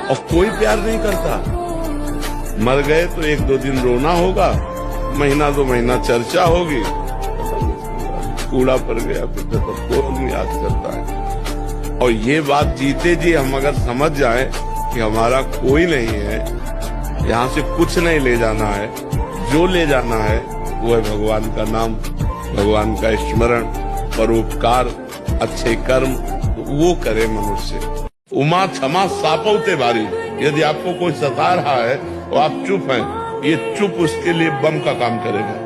और कोई प्यार नहीं करता। मर गए तो 1-2 दिन रोना होगा, महीना 2 महीना चर्चा होगी, कूड़ा पड़ गया फिर तो सबको याद करता है। और ये बात जीते जी हम अगर समझ जाए कि हमारा कोई नहीं है, यहाँ से कुछ नहीं ले जाना है, जो ले जाना है वो है भगवान का नाम, भगवान का स्मरण, परोपकार, अच्छे कर्म, वो करे मनुष्य। उमा क्षमा सापौते बारी। यदि आपको कोई सता रहा है और आप चुप हैं, ये चुप उसके लिए बम का काम करेगा।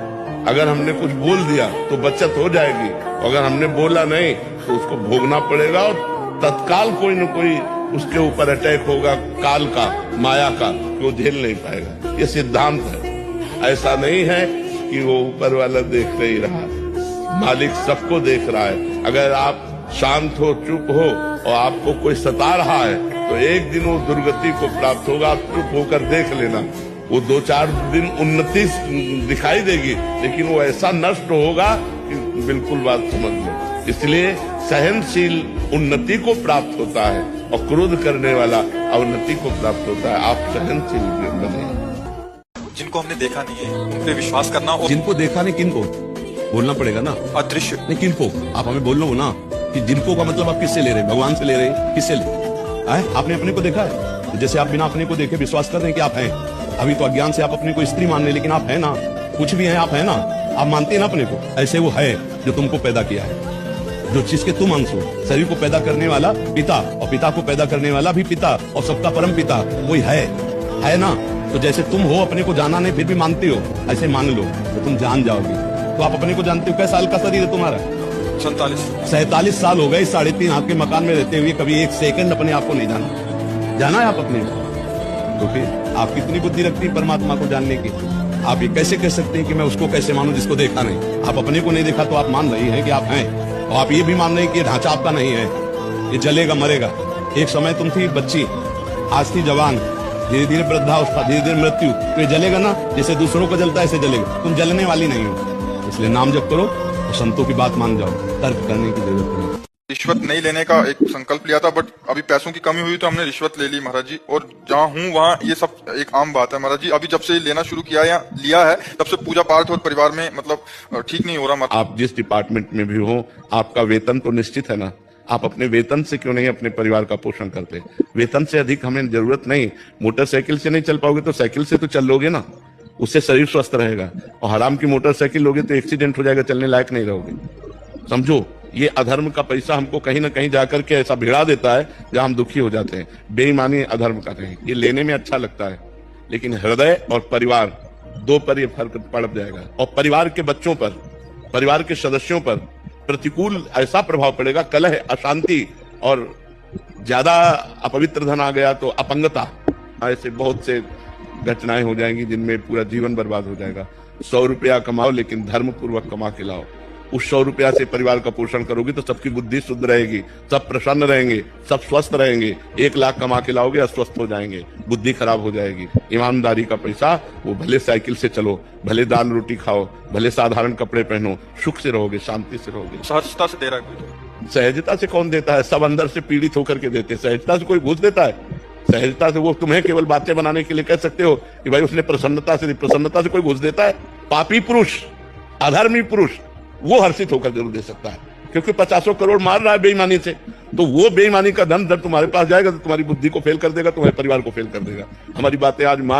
अगर हमने कुछ बोल दिया तो बचत हो जाएगी, अगर हमने बोला नहीं तो उसको भोगना पड़ेगा और तत्काल कोई न कोई उसके ऊपर अटैक होगा, काल का, माया का, वो झेल नहीं पाएगा। ये सिद्धांत है। ऐसा नहीं है कि वो ऊपर वाला देख नहीं रहा, मालिक सबको देख रहा है। अगर आप शांत हो, चुप हो और आपको कोई सता रहा है तो एक दिन वो दुर्गति को प्राप्त होगा। आप चुप होकर देख लेना, वो 2-4 दिन उन्नति दिखाई देगी, लेकिन वो ऐसा नष्ट होगा कि बिल्कुल बात समझ लो। इसलिए सहनशील उन्नति को प्राप्त होता है और क्रोध करने वाला अवनति को प्राप्त होता है। आप सहनशील बने। जिनको हमने देखा नहीं है उन पे विश्वास करना, और जिनको देखा नहीं किनको बोलना पड़ेगा ना, अदृश्य नहीं किनको आप हमें बोल लो ना कि जिनको का मतलब आप किससे ले रहे हैं, भगवान से ले रहे हैं, किससे ले आपने अपने को देखा है? जैसे आप बिना अपने को देखे विश्वास कर रहे हैं कि आप हैं। अभी तो अज्ञान से आप अपने को स्त्री मान रहे, लेकिन आप है ना, कुछ भी है आप है ना, आप मानते हैं ना अपने को। ऐसे वो है जो तुमको पैदा किया है, जो चीज के तुम अंश हो। शरीर को पैदा करने वाला पिता और पिता को पैदा करने वाला भी पिता और सबका परम पिता वही है ना। तो जैसे तुम हो, अपने को जाना नहीं फिर भी मानते हो, ऐसे मान लो तो तुम जान जाओगे। तो आप अपने को जानते हो। कै साल का शरीर है तुम्हारा? 47 साल हो गए 3.5 हाथ के मकान में रहते हुए, कभी 1 सेकंड अपने आप को नहीं जाना है आप अपने को। तो फिर आप कितनी बुद्धि रखती है परमात्मा को जानने की? आप ये कैसे कह सकते हैं कि मैं उसको कैसे मानूं जिसको देखा नहीं? आप अपने को नहीं देखा तो आप मान रही हैं कि आप हैं, और आप ये भी मान रहे हैं कि ये ढांचा आपका नहीं है, ये जलेगा मरेगा। एक समय तुम थी बच्ची, आज थी जवान, धीरे धीरे वृद्धावस्था, धीरे धीरे मृत्यु। तो ये जलेगा ना, जैसे दूसरों को जलता है ऐसे जलेगा। तुम जलने वाली नहीं हो, इसलिए नाम जप करो और संतों की बात मान जाओ, तर्क करने की जरूरत नहीं। रिश्वत नहीं लेने का एक संकल्प लिया था, बट अभी पैसों की कमी हुई तो हमने रिश्वत ले ली महाराज जी। और जहाँ हूँ वहाँ ये सब एक आम बात है महाराज जी। अभी जब से लेना शुरू किया या लिया है तब से पूजा पाठ और परिवार में मतलब ठीक नहीं हो रहा। आप जिस डिपार्टमेंट में भी हो, आपका वेतन तो निश्चित है ना। आप अपने वेतन से क्यों नहीं अपने परिवार का पोषण करते? वेतन से अधिक हमें जरूरत नहीं। मोटरसाइकिल से नहीं चल पाओगे तो साइकिल से तो चल लोगे ना, उससे शरीर स्वस्थ रहेगा। और हराम की मोटरसाइकिल लोगे तो एक्सीडेंट हो जाएगा, चलने लायक नहीं रहोगे। समझो, ये अधर्म का पैसा हमको कहीं ना कहीं जाकर के ऐसा भिड़ा देता है जहां हम दुखी हो जाते हैं। बेईमानी अधर्म का नहीं, ये लेने में अच्छा लगता है, लेकिन हृदय और परिवार 2 पर ये फर्क पड़ जाएगा। और परिवार के बच्चों पर, परिवार के सदस्यों पर प्रतिकूल ऐसा प्रभाव पड़ेगा, कलह, अशांति, और ज्यादा अपवित्र धन आ गया तो अपंगता, ऐसे बहुत से घटनाएं हो जाएंगी जिनमें पूरा जीवन बर्बाद हो जाएगा। 100 रुपया कमाओ लेकिन धर्म पूर्वक कमा के लाओ। उस 100 रुपया से परिवार का पोषण करोगे तो सबकी बुद्धि शुद्ध रहेगी, सब प्रसन्न रहेंगे, सब स्वस्थ रहेंगे। 1 लाख कमा के लाओगे, अस्वस्थ हो जाएंगे, बुद्धि खराब हो जाएगी। ईमानदारी का पैसा, वो भले साइकिल से चलो, भले दाल रोटी खाओ, भले साधारण कपड़े पहनो, सुख से रहोगे, शांति से रहोगे। सहजता से दे रहा है कोई? सहजता से कौन देता है? सब अंदर से पीड़ित होकर के देते। सहजता से कोई घूस देता है? सहजता से वो तुम्हें केवल बातें बनाने के लिए कह सकते हो कि भाई उसने प्रसन्नता से दी। प्रसन्नता से कोई घूस देता है? पापी पुरुष, अधर्मी पुरुष, वो हर्षित होकर जरूर दे सकता है, क्योंकि 50 करोड़ मार रहा है बेईमानी से। तो वो बेईमानी का धन जब तुम्हारे पास जाएगा तो तुम्हारी बुद्धि को फेल कर देगा, तुम्हारे परिवार को फेल कर देगा। हमारी बातें आज मान